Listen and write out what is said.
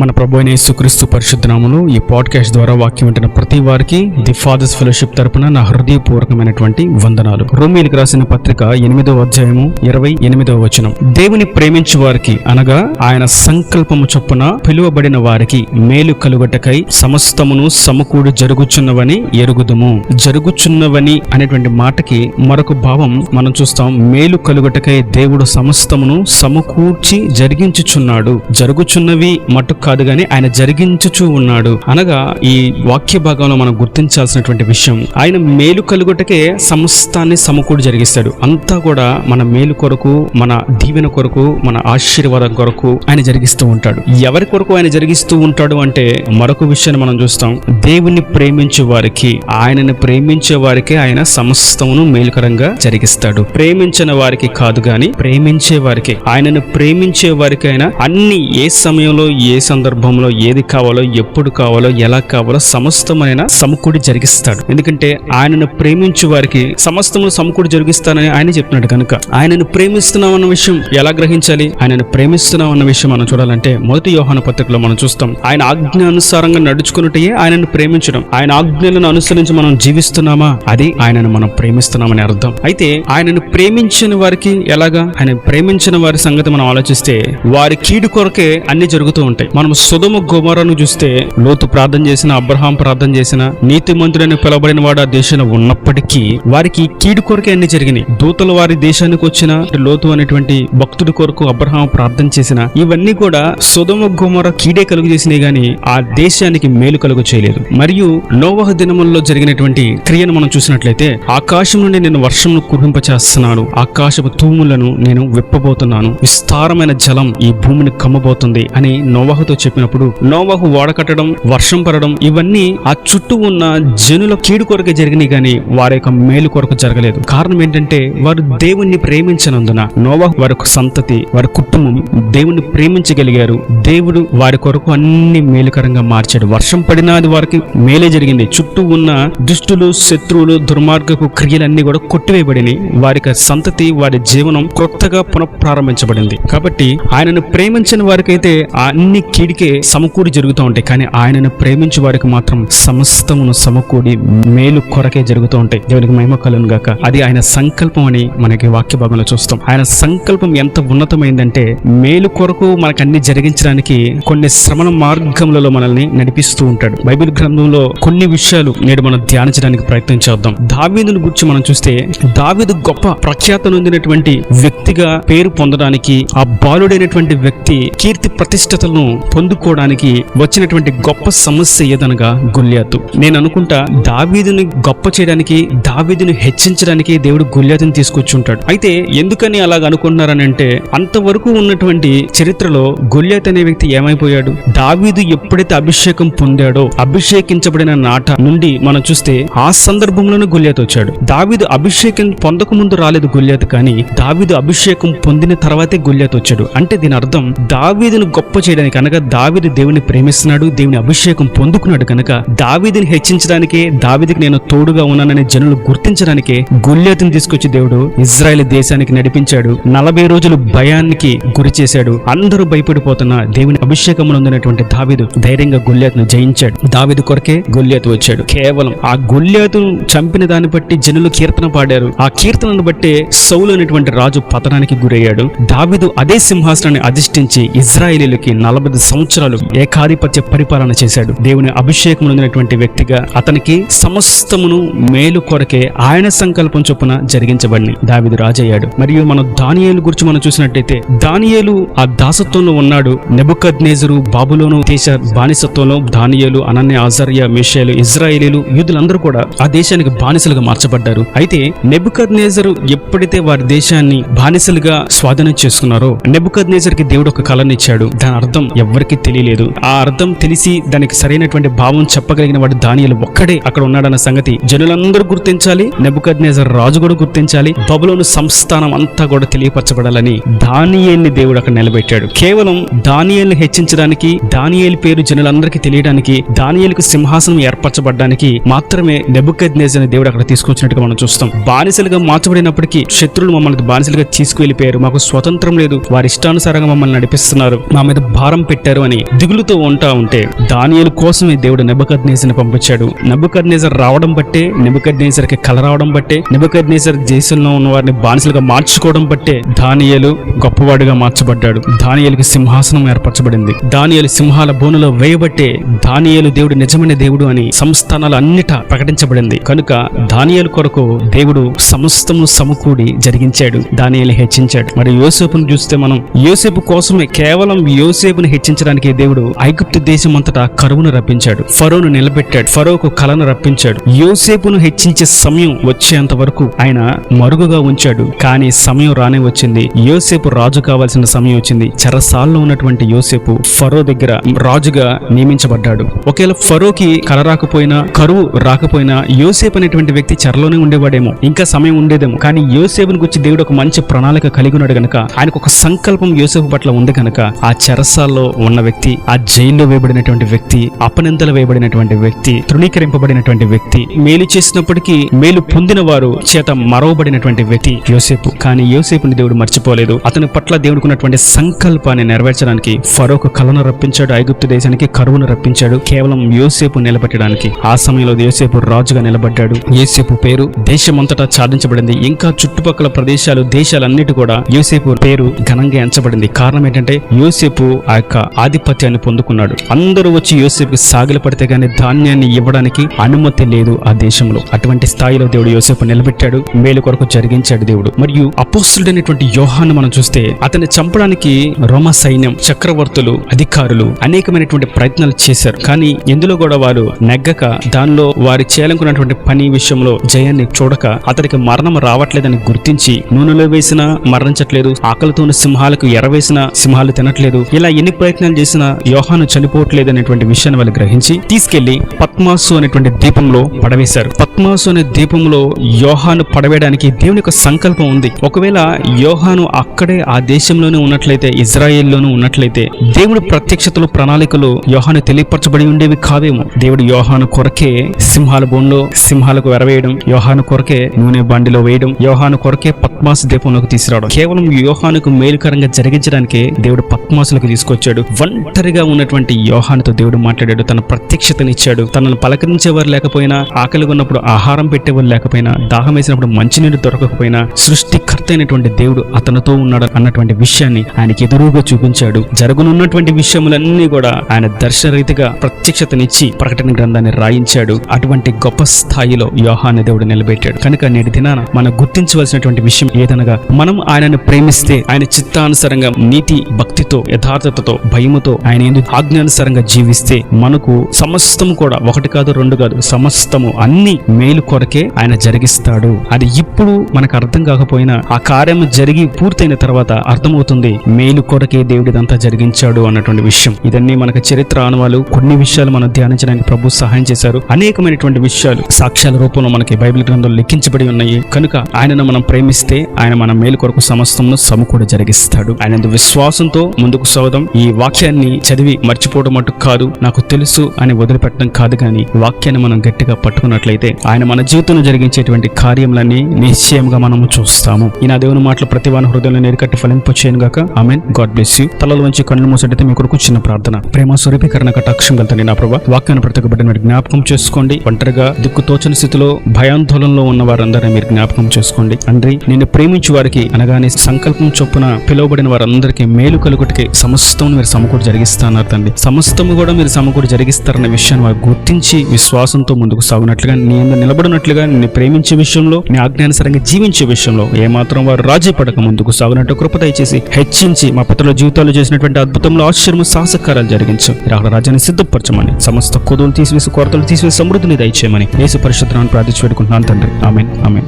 మన ప్రభువైన యేసుక్రీస్తు పరిశుద్ధ నామములో ఈ పాడ్కాస్ట్ ద్వారా వాక్యం వింటున్న ప్రతి వారికి ది ఫాదర్స్ ఫెలోషిప్ తరపున నా హృదయపూర్వకమైనటువంటి వందనాలు. రోమీయులకు రాసిన పత్రిక 8వ అధ్యాయము 28వ వచనం. దేవుని ప్రేమించు వారికి అనగా ఆయన సంకల్పము చొప్పున పిలువబడిన వారికి మేలు కలుగటకై సమస్తమును సమకూడి జరుగుచున్నవని ఎరుగుదుము. జరుగుచున్నవని అనేటువంటి మాటకి మరొక భావం మనం చూస్తాం. మేలు కలుగటకై దేవుడు సమస్తమును సమకూర్చి జరిగించుచున్నాడు. జరుగుచున్నవి మటు కాదు గాని ఆయన జరిగించుచూ ఉన్నాడు అనగా ఈ వాక్య భాగంలో మనం గుర్తించాల్సినటువంటి విషయం, ఆయన మేలు కలుగుటకే సమస్తాన్ని సమకూడి జరిగిస్తాడు. అంతా కూడా మన మేలు కొరకు, మన దీవెన కొరకు, మన ఆశీర్వాదం కొరకు ఆయన జరిగిస్తూ ఉంటాడు. ఎవరి కొరకు ఆయన జరిగిస్తూ ఉంటాడు అంటే మరొక విషయాన్ని మనం చూస్తాం. దేవుని ప్రేమించే వారికి, ఆయనను ప్రేమించే వారికి ఆయన సమస్తమును మేలుకరంగా జరిగిస్తాడు. ప్రేమించిన వారికి కాదు గాని ప్రేమించే వారికి, ఆయనను ప్రేమించే వారికి ఆయన అన్ని ఏ సమయంలో, ఏ సందర్భంలో ఏది కావాలో, ఎప్పుడు కావాలో, ఎలా కావాలో సమస్తమైన సమకూడి జరిగిస్తాడు. ఎందుకంటే ఆయనను ప్రేమించే వారికి సమస్తమును సమకూడి జరిగిస్తానని ఆయన చెప్తున్నాడు. కనుక ఆయనను ప్రేమిస్తున్నాం అన్న విషయం ఎలా గ్రహించాలి? ఆయనను ప్రేమిస్తున్నాం అన్న విషయం మనం చూడాలంటే 1 యోహాను పత్రికలో మనం చూస్తాం. ఆయన ఆజ్ఞ అనుసారంగా నడుచుకున్నట్టే ఆయనను ప్రేమించడం. ఆయన ఆజ్ఞలను అనుసరించి మనం జీవిస్తున్నామా, అది ఆయనను మనం ప్రేమిస్తున్నామని అర్థం. అయితే ఆయనను ప్రేమించిన వారికి ఎలాగా? ఆయన ప్రేమించిన వారి సంగతి మనం ఆలోచిస్తే వారి కీడు కొరకే అన్ని జరుగుతూ ఉంటాయి. మనం సొదొమ గొమొర్రాను చూస్తే లోతు ప్రార్థన చేసిన, అబ్రహాం ప్రార్థన చేసిన, నీతిమంతుడని పిలవబడిన వాడు ఆ దేశంలో ఉన్నప్పటికీ వారికి కీడు కొరకే అన్ని జరిగినాయి. దూతలు వారి దేశానికి వచ్చిన లోతు అనేటువంటి భక్తుడి కొరకు అబ్రహాం ప్రార్థన చేసిన, ఇవన్నీ కూడా సొదొమ గొమొర్రా కీడే కలుగు చేసినాయి గాని ఆ దేశానికి మేలు కలుగు చేయలేదు. మరియు నోవహు దినములలో జరిగినటువంటి క్రియను మనం చూసినట్లయితే, ఆకాశం నుండి నేను వర్షంను కురిపింపచేస్తున్నాను, ఆకాశపు తూములను నేను విప్పబోతున్నాను, విస్తారమైన జలం ఈ భూమిని కమ్మబోతుంది అని నోవహుతో చెప్పినప్పుడు, నోవహు ఓడ కట్టడం, వర్షం పడడం, ఇవన్నీ ఆ చుట్టూ ఉన్న జనుల కీడు కొరకే జరిగినాయి కానీ వారి యొక్క మేలు కొరకు జరగలేదు. కారణం ఏంటంటే వారు దేవుణ్ణి ప్రేమించినందున నోవహు, వారి సంతతి, వారి కుటుంబం దేవుణ్ణి ప్రేమించగలిగారు. దేవుడు వారి కొరకు అన్ని మేలుకరంగా మార్చాడు. వర్షం పడినా అది వారికి మేలే జరిగింది. చుట్టూ ఉన్న దుష్టులు, శత్రువులు, దుర్మార్గపు క్రియలన్నీ కూడా కొట్టివేయబడినాయి. వారికి సంతతి, వారి జీవనం కొత్తగా పునఃప్రారంభించబడింది. కాబట్టి ఆయనను ప్రేమించిన వారికైతే అన్ని కీడికే సమకూడి జరుగుతూ ఉంటాయి. కానీ ఆయనను ప్రేమించే వారికి మాత్రం సమస్తమును సమకూడి మేలు కొరకే జరుగుతూ ఉంటాయి. దేవునికి మహిమ కలుగును గాక. అది ఆయన సంకల్పం అని మనకి వాక్య భాగంలో చూస్తాం. ఆయన సంకల్పం ఎంత ఉన్నతమైందంటే మేలు కొరకు మనకు అన్ని జరిగించడానికి కొన్ని శ్రమణ మార్గములలో మనల్ని నడిపిస్తూ ఉంటాడు. బైబిల్ గ్రంథంలో కొన్ని విషయాలు నేడు మనం ధ్యానించడానికి ప్రయత్నం చేద్దాం. దావీదును గురించి మనం చూస్తే, దావీదు గొప్ప ప్రఖ్యాత నొందినటువంటి వ్యక్తిగా పేరు పొందడానికి, ఆ బాలుడైనటువంటి వ్యక్తి కీర్తి ప్రతిష్టతలను పొందుకోవడానికి వచ్చినటువంటి గొప్ప సమస్య ఏదనగా గొల్యాతు. నేను అనుకుంటా దావీదుని గొప్ప చేయడానికి, దావీదుని హెచ్చించడానికి దేవుడు గొల్యాతుని తీసుకొచ్చి ఉంటాడు. అయితే ఎందుకని అలాగ అనుకుంటున్నారని అంటే, అంతవరకు ఉన్నటువంటి చరిత్రలో గొల్యాతు అనే వ్యక్తి ఏమైపోయాడు? దావీదు ఎప్పుడైతే అభిషేకం పొందాడో, అభిషేకించబడిన నాట నుండి మనం చూస్తే ఆ సందర్భంలోనే గొల్యాతు వచ్చాడు. దావీదు అభిషేకం పొందక ముందు రాలేదు గొల్యాతు, కానీ దావీదు అభిషేకం పొందిన తర్వాతే గొల్యాతు వచ్చాడు. అంటే దీని అర్థం దావీదును గొప్ప చేయడానికి, అనగా దావీదు దేవుని ప్రేమిస్తున్నాడు, దేవుని అభిషేకం పొందుకున్నాడు కనుక దావీదుని హెచ్చించడానికే, దావీదుకి నేను తోడుగా ఉన్నానని జనులు గుర్తించడానికే గొల్యాతుని తీసుకొచ్చి దేవుడు ఇజ్రాయెల్ దేశానికి నడిపించాడు. 40 రోజులు భయానికి గురి చేశాడు. అందరూ భయపడిపోతున్న దేవుని అభిషేకం పొందినటువంటి దావీదు ధైర్యంగా గొల్యాతును జయించాడు. దావీదు కొరకే గొల్యాతు వచ్చాడు. కేవలం ఆ గొల్యాతును చంపిన దాన్ని బట్టి జనులు కీర్తన పాడారు. ఆ కీర్తనను బట్టే సౌలు అనేటువంటి రాజు పతనానికి గురయ్యాడు. దావీదు అదే సింహాసనాన్ని అధిష్ఠించి ఇజ్రాయేలీలకి 40 సంవత్సరాలు ఏకాధిపత్య పరిపాలన చేశాడు. దేవుని అభిషేకం పొందినటువంటి వ్యక్తిగా అతనికి సమస్తమును మేలు కొరకే ఆయన సంకల్పం చొప్పున జరిగించబడి దావీదు రాజయ్యాడు. మరియు మనం దానియేలు గురించి మనం చూసినట్టయితే, దానియేలు ఆ దాసత్వంలో ఉన్నాడు. నెబుకద్నెజరు బాబులోను దేశ బానిసత్వంలో దానియేలు, అనన్య, అజర్య, మీషాయేలు, ఇజ్రాయేలీలు, యూదులందరూ కూడా ఆ దేశానికి బానిసలుగా మార్చబడ్డారు. అయితే నెబుకద్నెజరు ఎప్పుడైతే వారి దేశాన్ని బానిసలుగా స్వాధీనం చేసుకున్నారో, నెబుకద్నెజర్కి దేవుడు ఒక కళనిచ్చాడు. దాని అర్థం ఎవరికి తెలియలేదు. ఆ అర్థం తెలిసి దానికి సరైనటువంటి భావం చెప్పగలిగిన వాడు దానియేలు ఒక్కడే అక్కడ ఉన్నాడన్న సంగతి జనులందరూ గుర్తించాలి. నెబుకద్నెజర్ రాజు కూడా గుర్తించాలి. బబులోను సంస్థానం అంతా కూడా తెలియపరచబడాలని దానియేలుని దేవుడు అక్కడ నిలబెట్టాడు. కేవలం దానియేలుని హెచ్చించడానికి, దానియేలు పేరు జనులందరికీ తెలియడానికి, దానియేలుకు సింహాసనం ఏర్పరచబడ్డానికి మాత్రమే నెబుకద్నెజర్ని దేవుడు అక్కడ తీసుకొచ్చినట్టుగా మనం చూస్తాం. బానిసలుగా మార్చబడినప్పటికీ శత్రువులు మమ్మల్ని బానిసలుగా తీసుకువెళ్ళిపోయారు. మాకు స్వతంత్రం లేదు, వారి ఇష్టానుసారంగా మమ్మల్ని నడిపిస్తున్నారు, మా మీద భారం పెట్టారు పెట్టారు అని దిగులుతో ఉంటే దానియేలు కోసమే దేవుడు నెబుకద్నెజరుని పంపించాడు. నెబుకద్నెజరు రావడం బట్టే, నెబుకద్నెజరుకి కల రావడం బట్టే, నెబుకద్నెజరు దేశంలో ఉన్న వారిని బానిసలుగా మార్చుకోవడం బట్టే దానియేలు గొప్పవాడిగా మార్చబడ్డాడు. దానియేలుకి సింహాసనం ఏర్పరచబడింది. దానియేలు సింహాల బోనులో వేయబట్టే దానియేలు దేవుడు నిజమైన దేవుడు అని సంస్థానాలు అన్నిటా ప్రకటించబడింది. కనుక దానియేలు కొరకు దేవుడు సమస్తము సమకూడి జరిగించాడు. దానియేలు హెచ్చించాడు. మరి యోసేపును చూస్తే మనం యోసేపు కోసమే, కేవలం యోసేపును హెచ్చించడానికి దేవుడు ఐగుప్తు దేశం అంతటా కరువును రప్పించాడు. ఫరోను నిలబెట్టాడు. ఫరోకు కలను రప్పించాడు. యోసేపును హెచ్చించే సమయం వచ్చేంత వరకు ఆయన మరుగుగా ఉంచాడు. కానీ సమయం రానే వచ్చింది. యోసేపు రాజు కావాల్సిన సమయం వచ్చింది. చెరసాల్లో ఉన్నటువంటి యోసేపు ఫరో దగ్గర రాజుగా నియమించబడ్డాడు. ఒకవేళ ఫరోకి కల రాకపోయినా, కరువు రాకపోయినా యోసేపు అనేటువంటి వ్యక్తి చెరలోనే ఉండేవాడేమో, ఇంకా సమయం ఉండేదేమో. కానీ యోసేపుని గురించి దేవుడు ఒక మంచి ప్రణాళిక కలిగి ఉన్నాడు గనక, ఆయనకు ఒక సంకల్పం యోసేపు పట్ల ఉంది కనుక, ఆ చెరసాల్లో ఉన్న వ్యక్తి, ఆ జైల్లో వేయబడినటువంటి వ్యక్తి, అపనిందలు వేయబడినటువంటి వ్యక్తి, తృణీకరింపబడినటువంటి వ్యక్తి, మేలు చేసినప్పటికీ మేలు పొందిన వారు చేత మరవబడినటువంటి వ్యక్తి యోసేపు. కానీ యోసేపుని దేవుడు మర్చిపోలేదు. అతని పట్ల దేవుడికి ఉన్నటువంటి సంకల్పాన్ని నెరవేర్చడానికి ఫరోకు కలను రప్పించాడు. ఐగుప్తు దేశానికి కరువును రప్పించాడు. కేవలం యోసేపు నిలబెట్టడానికి. ఆ సమయంలో యోసేపు రాజుగా నిలబడ్డాడు. యోసేపు పేరు దేశమంతటా చాటించబడింది. ఇంకా చుట్టుపక్కల ప్రదేశాలు, దేశాలన్నిటి కూడా యోసేపు పేరు ఘనంగా ఎంచబడింది. కారణం ఏంటంటే యోసేపు ఆ యొక్క ఆధిపత్యాన్ని పొందుకున్నాడు. అందరూ వచ్చి యోసేపుకి సాగిల పడితే గానీ ధాన్యాన్ని ఇవ్వడానికి అనుమతి లేదు ఆ దేశంలో. అటువంటి స్థాయిలో దేవుడు యోసేపు నిలబెట్టాడు. మేలు కొరకు జరిగించాడు దేవుడు. మరియు అపోస్తలుడైనటువంటి యోహాను మనం చూస్తే, అతన్ని చంపడానికి రోమా సైన్యం, చక్రవర్తులు, అధికారులు అనేకమైనటువంటి ప్రయత్నాలు చేశారు. కానీ ఎందులో కూడా వారు నెగ్గక, దానిలో వారి చేయాలనుకున్నటువంటి పని విషయంలో జయాన్ని చూడక, అతనికి మరణం రావట్లేదని గుర్తించి, నూనెలో వేసినా మరణించట్లేదు, ఆకలితో ఉన్న సింహాలకు ఎరవేసినా సింహాలు తినట్లేదు, ఇలా ఎన్ని ప్రయత్నాలు చేసినా యోహాను చనిపోవట్లేదు అనేటువంటి విషయాన్ని వాళ్ళు గ్రహించి తీసుకెళ్లి పద్మాసు అనేటువంటి దీపంలో పడవేశారు. పద్మాసు అనే దీపంలో యోహాను పడవేయడానికి దేవుని యొక్క సంకల్పం ఉంది. ఒకవేళ యోహాను అక్కడే ఆ దేశంలోనే ఉన్నట్లయితే, ఇజ్రాయేల్లోనూ ఉన్నట్లయితే, దేవుడు ప్రత్యక్షతలు, ప్రణాళికలు యోహాను తెలియపరచబడి ఉండేవి కావేమో. దేవుడు యోహాను కొరకే సింహాల బోన్లో సింహాలకు వెరవేయడం, యోహాను కొరకే నూనె బండిలో వేయడం, యోహాను కొరకే పద్మాసు దీపంలోకి తీసుకురావడం, కేవలం యోహానుకు మేలుకరంగా జరిగించడానికే దేవుడు పద్మాసులకు తీసుకొచ్చాడు. ఒంటరిగా ఉన్నటువంటి యోహానుతో దేవుడు మాట్లాడాడు. తన ప్రత్యక్షతనిచ్చాడు. తనను పలకరించేవారు లేకపోయినా, ఆకలిగా ఉన్నప్పుడు ఆహారం పెట్టేవారు లేకపోయినా, దాహం వేసినప్పుడు మంచినీరు దొరకకపోయినా, సృష్టికర్త అయినటువంటి దేవుడు అతనితో ఉన్నాడు అన్నటువంటి విషయాన్ని ఆయనకి ఎదురుగా చూపించాడు. జరగనున్నటువంటి విషయములన్నీ కూడా ఆయన దర్శనరీతిగా ప్రత్యక్షతనిచ్చి ప్రకటన గ్రంథాన్ని రాయించాడు. అటువంటి గొప్ప స్థాయిలో యోహాను దేవుడు నిలబెట్టాడు. కనుక నేటి దినాన మనం గుర్తించవలసినటువంటి విషయం ఏదనగా, మనం ఆయనను ప్రేమిస్తే, ఆయన చిత్తానుసారంగా నీతి, భక్తితో, యథార్థతతో, భయముతో, ఆయన ఎందుకు ఆజ్ఞానుసారంగా జీవిస్తే మనకు సమస్తము కూడా, ఒకటి కాదు రెండు కాదు, సమస్తము అన్ని మేలు కొరకే ఆయన జరిగిస్తాడు. అది ఇప్పుడు మనకు అర్థం కాకపోయినా ఆ కార్యం జరిగి పూర్తయిన తర్వాత అర్థమవుతుంది, మేలు కొరకే దేవుడిదంతా జరిగించాడు అన్నటువంటి విషయం. ఇదన్నీ మనకు చరిత్ర ఆనవాలు. కొన్ని విషయాలు మనం ధ్యానించడానికి ప్రభు సహాయం చేశారు. అనేకమైనటువంటి విషయాలు సాక్ష్యాల రూపంలో మనకి బైబిల్ గ్రంథంలో లిఖించబడి ఉన్నాయి. కనుక ఆయనను మనం ప్రేమిస్తే ఆయన మన మేలు కొరకు సమస్తమును సమకూడ జరిగిస్తాడు. ఆయన విశ్వాసంతో ముందుకు సాగుదాం. ఈ వాక్యాన్ని చదివి మర్చిపోవడం మటు కాదు, నాకు తెలుసు అని వదిలిపెట్టడం కాదు, కానీ వాక్యాన్ని మనం గట్టిగా పట్టుకున్నట్లయితే ఆయన మన జీవితంలో జరిగించేటువంటి కార్యములన్నీ నిశ్చయంగా మనము చూస్తాము. ఈ నా దేవుని మాటలు ప్రతి వాని హృదయంలో నేరుకట్టి ఫలింపు చేయను గాక. ఆమేన్. God bless you. తలలో వంచి కళ్ళు మూసడితే మీ కొరకు చిన్న ప్రార్థన. ప్రేమ స్వరూపీకరణ కటాక్షం గలతండి నా ప్రభా. వాక్యాన్ని ప్రతి ఒక్క బిడ్డను జ్ఞాపకం చేసుకోండి. ఒంటరిగా దిక్కుతోచని స్థితిలో భయాందోళనలో ఉన్న వారందరినీ మీరు జ్ఞాపకం చేసుకోండి. తండ్రి, నిన్ను ప్రేమించు వారికి అనగానే సంకల్పం చొప్పున పిలువబడిన వారందరికీ మేలు కలుగుటకి సమస్తం మీరు సమకూడి జరిగిస్తున్నారు తండ్రి. సమస్తము కూడా మీరు సమకూడి జరిగిస్తారన్న విషయాన్ని వారు గుర్తించి విశ్వాసంతో ముందుకు సాగునట్లుగా, నీ యందు నిలబడినట్లుగా, నిన్ను ప్రేమించే విషయంలో, నీ ఆజ్ఞానుసారంగా జీవించే విషయంలో ఏమాత్రం వారు రాజీ పడక ముందుకు సాగునట్టు కృప దయచేసి హెచ్చించి మా పితరుల జీవితాల్లో చేసినటువంటి అద్భుతంలో ఆశ్చర్యము, సాహసకారాలు జరిగించు. రాహుల రాజ్యాన్ని సిద్ధపరచమని, సమస్త కొదువులు తీసివేసి, కొరతలు తీసివేసి సమృద్ధిని దయచేయమని యేసు పరిశుద్ధ నామమున ప్రార్థించి వేడుకుంటున్నాను తండ్రి. ఆమేన్. ఆమేన్.